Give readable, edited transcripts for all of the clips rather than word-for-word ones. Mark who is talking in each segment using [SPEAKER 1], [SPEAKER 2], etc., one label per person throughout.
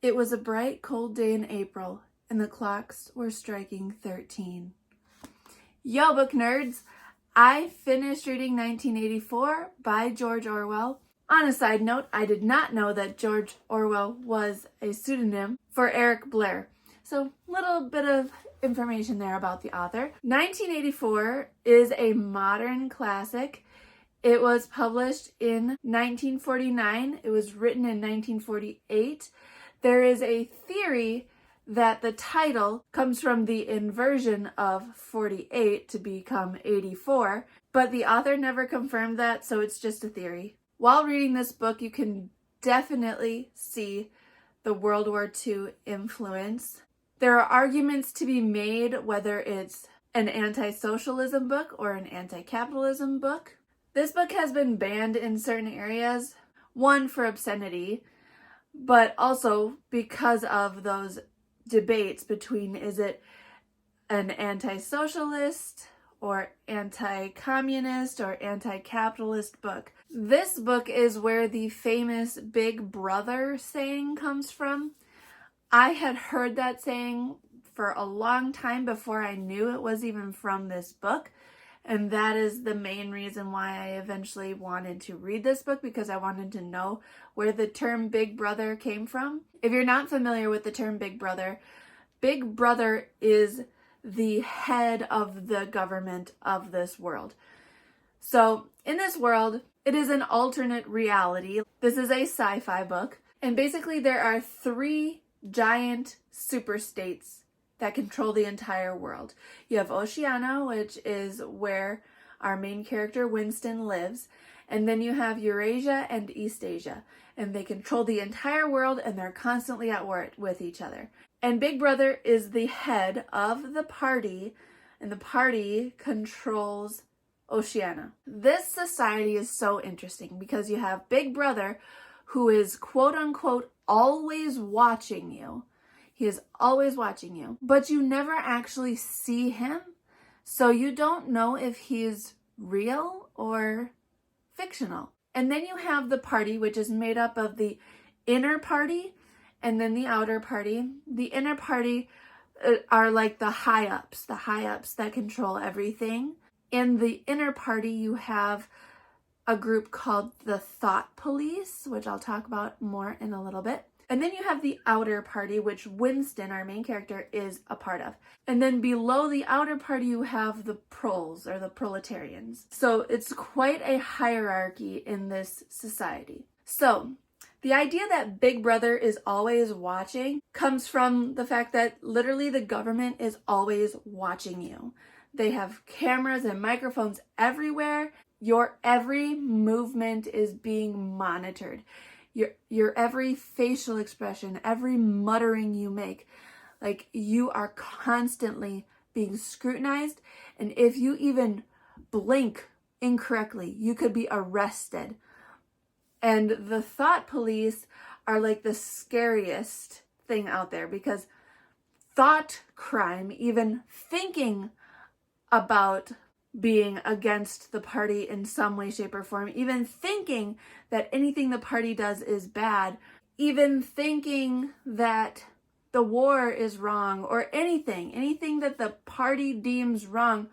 [SPEAKER 1] It was a bright, cold day in April, and the clocks were striking 13. Yo, book nerds! I finished reading 1984 by George Orwell. On a side note, I did not know that George Orwell was a pseudonym for Eric Blair. So, little bit of information there about the author. 1984 is a modern classic. It was published in 1949. It was written in 1948. There is a theory that the title comes from the inversion of 48 to become 84, but the author never confirmed that, so it's just a theory. While reading this book, you can definitely see the World War II influence. There are arguments to be made whether it's an anti-socialism book or an anti-capitalism book. This book has been banned in certain areas, one for obscenity, but also because of those debates between is it an anti-socialist or anti-communist or anti-capitalist book. This book is where the famous Big Brother saying comes from. I had heard that saying for a long time before I knew it was even from this book. And that is the main reason why I eventually wanted to read this book, because I wanted to know where the term Big Brother came from. If you're not familiar with the term Big Brother is the head of the government of this world. So in this world, it is an alternate reality. This is a sci-fi book. And basically there are 3 giant super states that control the entire world. You have Oceania, which is where our main character Winston lives. And then you have Eurasia and Eastasia. And they control the entire world, and they're constantly at war with each other. And Big Brother is the head of the party, and the party controls Oceania. This society is so interesting because you have Big Brother, who is quote unquote always watching you. He is always watching you, but you never actually see him. So you don't know if he's real or fictional. And then you have the party, which is made up of the inner party and then the outer party. The inner party are like the high-ups that control everything. In the inner party, you have a group called the Thought Police, which I'll talk about more in a little bit. And then you have the outer party, which Winston, our main character, is a part of. And then below the outer party, you have the proles, or the proletarians. So it's quite a hierarchy in this society. So the idea that Big Brother is always watching comes from the fact that literally the government is always watching you. They have cameras and microphones everywhere. Your every movement is being monitored. Your every facial expression, every muttering you make, like you are constantly being scrutinized. And if you even blink incorrectly, you could be arrested. And the Thought Police are like the scariest thing out there, because thought crime, even thinking about being against the party in some way, shape, or form, even thinking that anything the party does is bad, even thinking that the war is wrong, or anything that the party deems wrong,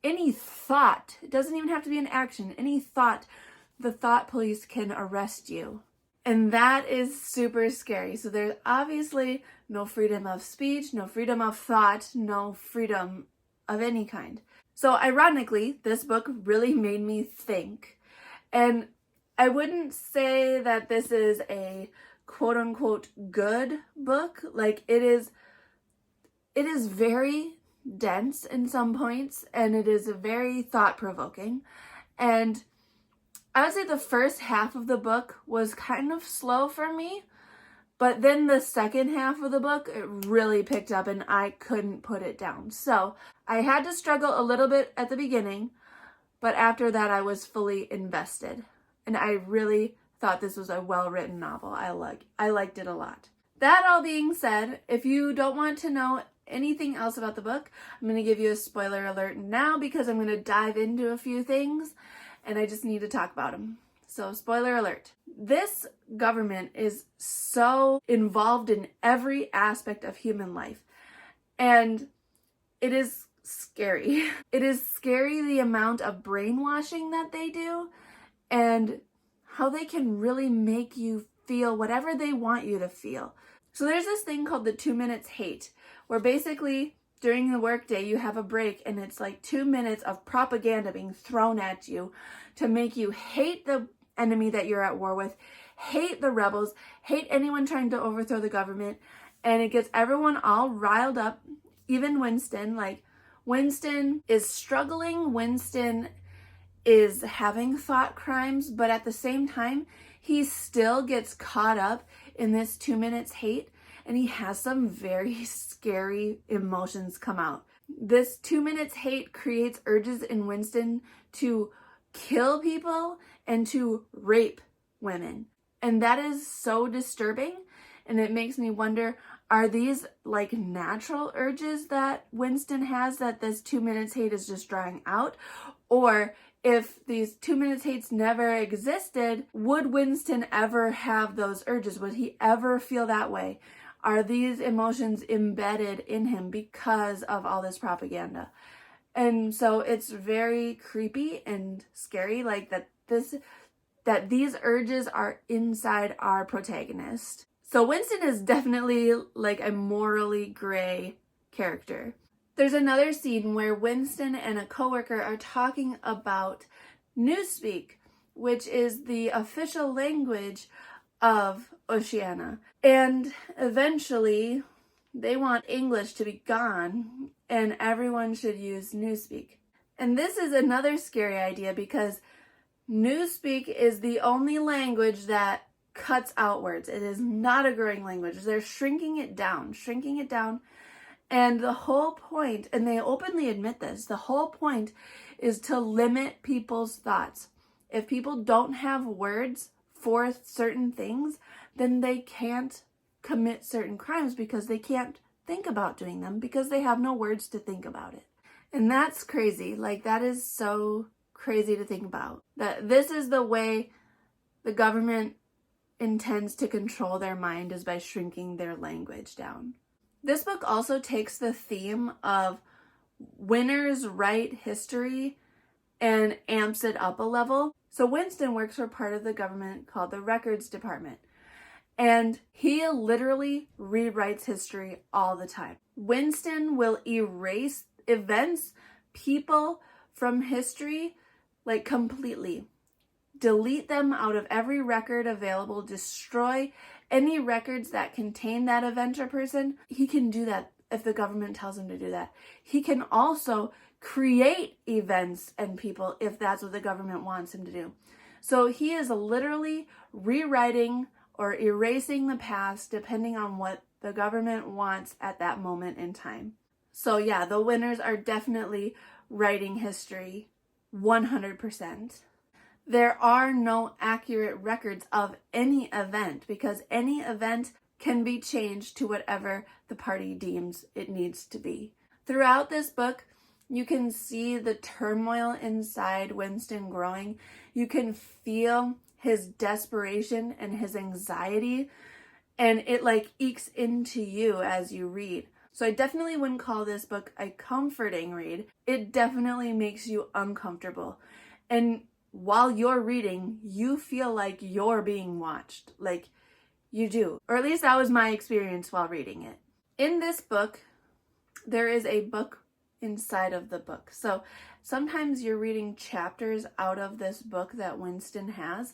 [SPEAKER 1] any thought, it doesn't even have to be an action, any thought, the Thought Police can arrest you. And that is super scary. So there's obviously no freedom of speech, no freedom of thought, no freedom of any kind. So ironically, this book really made me think. And I wouldn't say that this is a quote unquote good book. Like it is very dense in some points, and it is very thought-provoking. And I would say the first half of the book was kind of slow for me, but then the second half of the book, it really picked up and I couldn't put it down. So I had to struggle a little bit at the beginning, but after that I was fully invested. And I really thought this was a well-written novel. I liked it a lot. That all being said, if you don't want to know anything else about the book, I'm going to give you a spoiler alert now, because I'm going to dive into a few things and I just need to talk about them. So, spoiler alert. This government is so involved in every aspect of human life. And it is scary. It is scary the amount of brainwashing that they do and how they can really make you feel whatever they want you to feel. So there's this thing called the 2 minutes hate, where basically during the workday you have a break and it's like 2 minutes of propaganda being thrown at you to make you hate the enemy that you're at war with, hate the rebels, hate anyone trying to overthrow the government, and it gets everyone all riled up. Even Winston, like Winston is struggling, Winston is having thought crimes, but at the same time, he still gets caught up in this 2 minutes hate, and he has some very scary emotions come out. This 2 minutes hate creates urges in Winston to kill people and to rape women. And that is so disturbing, and it makes me wonder, are these like natural urges that Winston has that this 2 minutes hate is just drawing out? Or if these 2 minutes hates never existed, would Winston ever have those urges? Would he ever feel that way? Are these emotions embedded in him because of all this propaganda? And so it's very creepy and scary, like that these urges are inside our protagonist. So Winston is definitely like a morally gray character. There's another scene where Winston and a coworker are talking about Newspeak, which is the official language of Oceania. And eventually they want English to be gone and everyone should use Newspeak. And this is another scary idea because Newspeak is the only language that cuts outwards. It is not a growing language. They're shrinking it down. And the whole point, and they openly admit this, the whole point is to limit people's thoughts. If people don't have words for certain things, then they can't commit certain crimes because they can't think about doing them because they have no words to think about it. And that's crazy. Like, that is so crazy to think about. That this is the way the government intends to control their mind, is by shrinking their language down. This book also takes the theme of winners write history and amps it up a level. So Winston works for part of the government called the Records Department, and he literally rewrites history all the time. Winston will erase events, people from history, like completely. Delete them out of every record available, destroy any records that contain that event or person. He can do that if the government tells him to do that. He can also create events and people if that's what the government wants him to do. So he is literally rewriting or erasing the past depending on what the government wants at that moment in time. So yeah, the winners are definitely writing history 100%. There are no accurate records of any event because any event can be changed to whatever the party deems it needs to be. Throughout this book, you can see the turmoil inside Winston growing. You can feel his desperation and his anxiety, and it like ekes into you as you read. So I definitely wouldn't call this book a comforting read. It definitely makes you uncomfortable. And while you're reading, you feel like you're being watched. Like you do. Or at least that was my experience while reading it. In this book, there is a book inside of the book. So sometimes you're reading chapters out of this book that Winston has.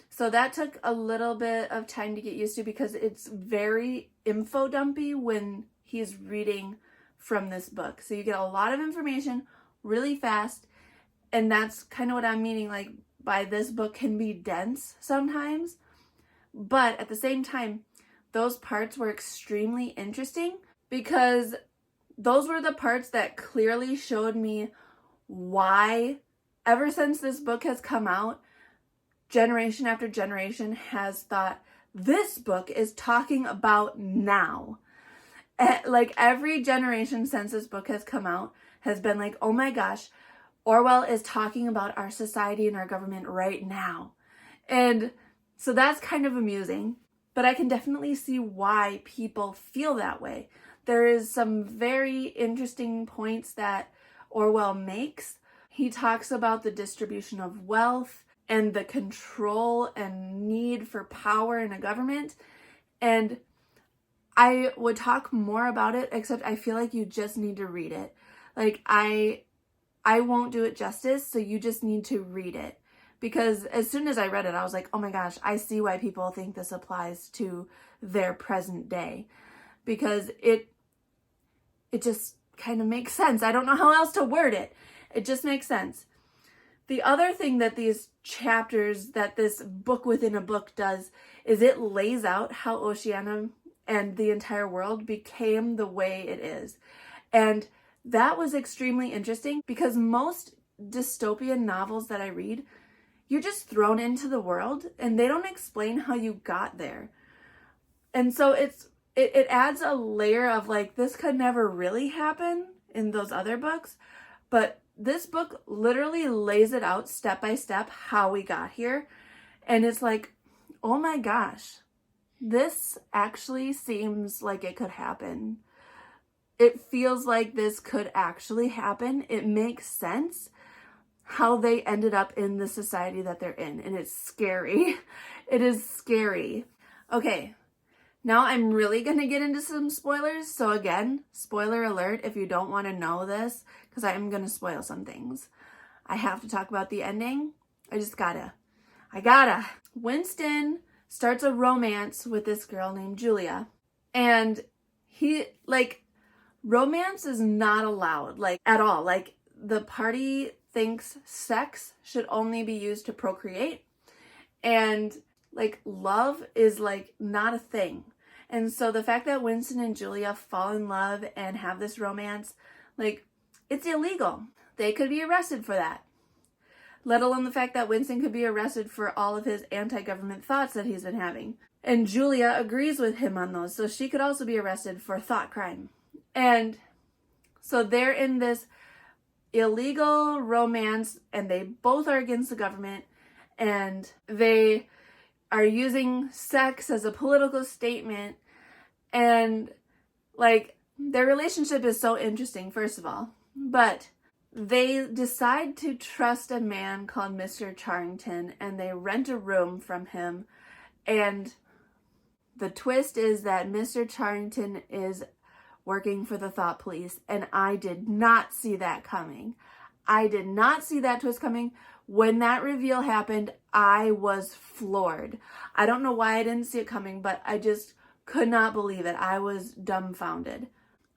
[SPEAKER 1] So that took a little bit of time to get used to because it's very info dumpy when he's reading from this book. So you get a lot of information really fast. And that's kind of what I'm meaning, like, by this book can be dense sometimes. But at the same time, those parts were extremely interesting because those were the parts that clearly showed me why, ever since this book has come out, generation after generation has thought, this book is talking about now. Like, every generation since this book has come out has been like, oh my gosh, Orwell is talking about our society and our government right now. And so that's kind of amusing, but I can definitely see why people feel that way. There is some very interesting points that Orwell makes. He talks about the distribution of wealth and the control and need for power in a government. And I would talk more about it, except I feel like you just need to read it. Like I won't do it justice, so you just need to read it. Because as soon as I read it, I was like, oh my gosh, I see why people think this applies to their present day. Because it just kind of makes sense. I don't know how else to word it. It just makes sense. The other thing that these chapters, that this book within a book does, is it lays out how Oceania and the entire world became the way it is. And that was extremely interesting because most dystopian novels that I read, you're just thrown into the world and they don't explain how you got there. And so it adds a layer of like, this could never really happen in those other books, but this book literally lays it out step by step how we got here. And it's like, oh my gosh, this actually seems like it could happen. It feels like this could actually happen. It makes sense how they ended up in the society that they're in. And it's scary. It is scary. Okay, now I'm really going to get into some spoilers. So again, spoiler alert if you don't want to know this, because I am going to spoil some things. I have to talk about the ending. I gotta. Winston starts a romance with this girl named Julia. And romance is not allowed, like, at all. Like, the party thinks sex should only be used to procreate. And, like, love is, like, not a thing. And so the fact that Winston and Julia fall in love and have this romance, like, it's illegal. They could be arrested for that. Let alone the fact that Winston could be arrested for all of his anti-government thoughts that he's been having. And Julia agrees with him on those, so she could also be arrested for thought crime. And so they're in this illegal romance, and they both are against the government, and they are using sex as a political statement, and, like, their relationship is so interesting, first of all. But they decide to trust a man called Mr. Charrington, and they rent a room from him. And the twist is that Mr. Charrington is working for the thought police, and I did not see that coming. I did not see that twist coming. When that reveal happened, I was floored. I don't know why I didn't see it coming, but I just could not believe it. I was dumbfounded.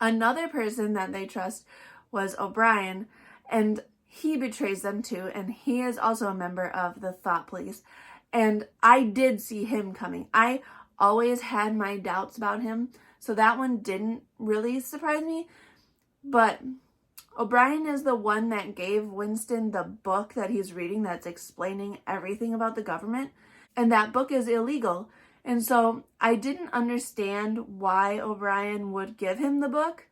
[SPEAKER 1] Another person that they trust was O'Brien, and he betrays them too, and he is also a member of the thought police. And I did see him coming. I always had my doubts about him, so that one didn't really surprise me. But O'Brien is the one that gave Winston the book that he's reading that's explaining everything about the government, and that book is illegal. And so I didn't understand why O'Brien would give him the book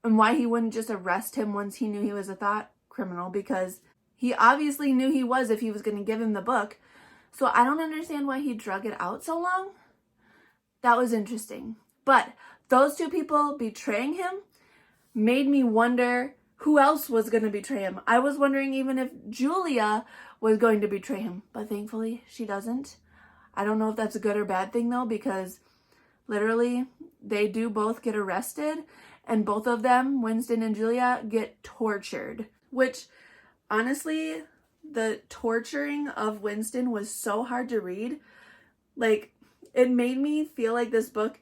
[SPEAKER 1] and why he wouldn't just arrest him once he knew he was a thought criminal, because he obviously knew he was if he was going to give him the book. So I don't understand why he drug it out so long. That was interesting. But those two people betraying him made me wonder who else was going to betray him. I was wondering even if Julia was going to betray him, but thankfully she doesn't. I don't know if that's a good or bad thing though, because literally they do both get arrested, and both of them, Winston and Julia, get tortured, which honestly, the torturing of Winston was so hard to read. Like, it made me feel like this book,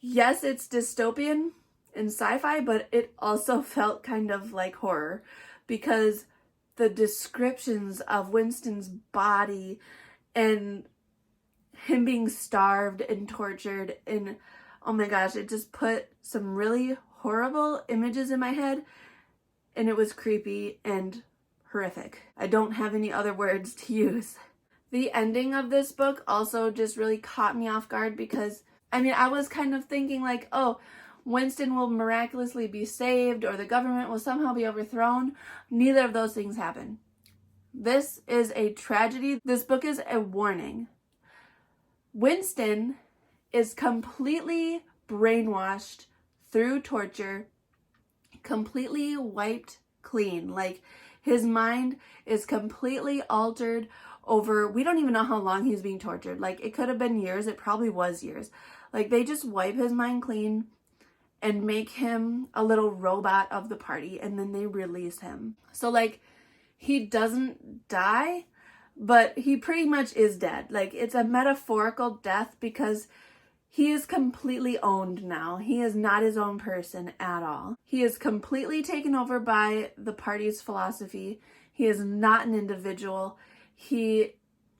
[SPEAKER 1] yes, it's dystopian and sci-fi, but it also felt kind of like horror, because the descriptions of Winston's body and him being starved and tortured, and oh my gosh, it just put some really horrible images in my head, and it was creepy and horrific. I don't have any other words to use. The ending of this book also just really caught me off guard, because I was kind of thinking like, oh, Winston will miraculously be saved or the government will somehow be overthrown. Neither of those things happen. This is a tragedy. This book is a warning. Winston is completely brainwashed through torture, completely wiped clean. Like, his mind is completely altered over, we don't even know how long he's being tortured. Like, it could have been years. It probably was years. Like, they just wipe his mind clean and make him a little robot of the party, and then they release him. So, like, he doesn't die, but he pretty much is dead. Like, it's a metaphorical death because he is completely owned now. He is not his own person at all. He is completely taken over by the party's philosophy. He is not an individual. He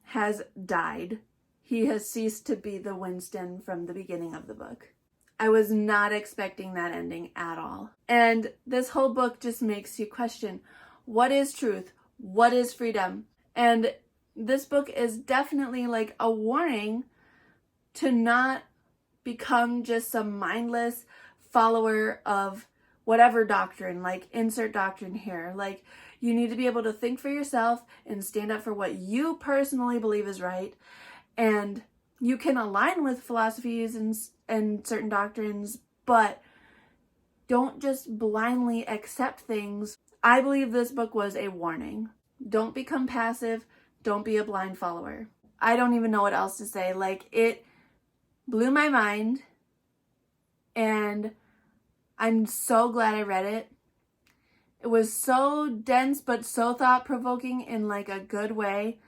[SPEAKER 1] has died. He has ceased to be the Winston from the beginning of the book. I was not expecting that ending at all. And this whole book just makes you question, what is truth? What is freedom? And this book is definitely like a warning to not become just some mindless follower of whatever doctrine, like insert doctrine here. Like, you need to be able to think for yourself and stand up for what you personally believe is right. And you can align with philosophies and certain doctrines, but don't just blindly accept things. I believe this book was a warning. Don't become passive. Don't be a blind follower. I don't even know what else to say. Like, it blew my mind, and I'm so glad I read it. It was so dense, but so thought-provoking in like a good way.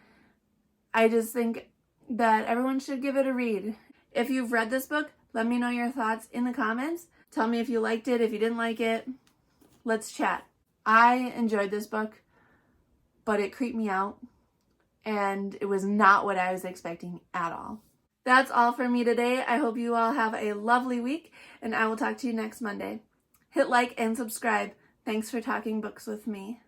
[SPEAKER 1] I just think that everyone should give it a read. If you've read this book, let me know your thoughts in the comments. Tell me if you liked it, if you didn't like it. Let's chat. I enjoyed this book, but it creeped me out, and it was not what I was expecting at all. That's all for me today. I hope you all have a lovely week, and I will talk to you next Monday. Hit like and subscribe. Thanks for talking books with me.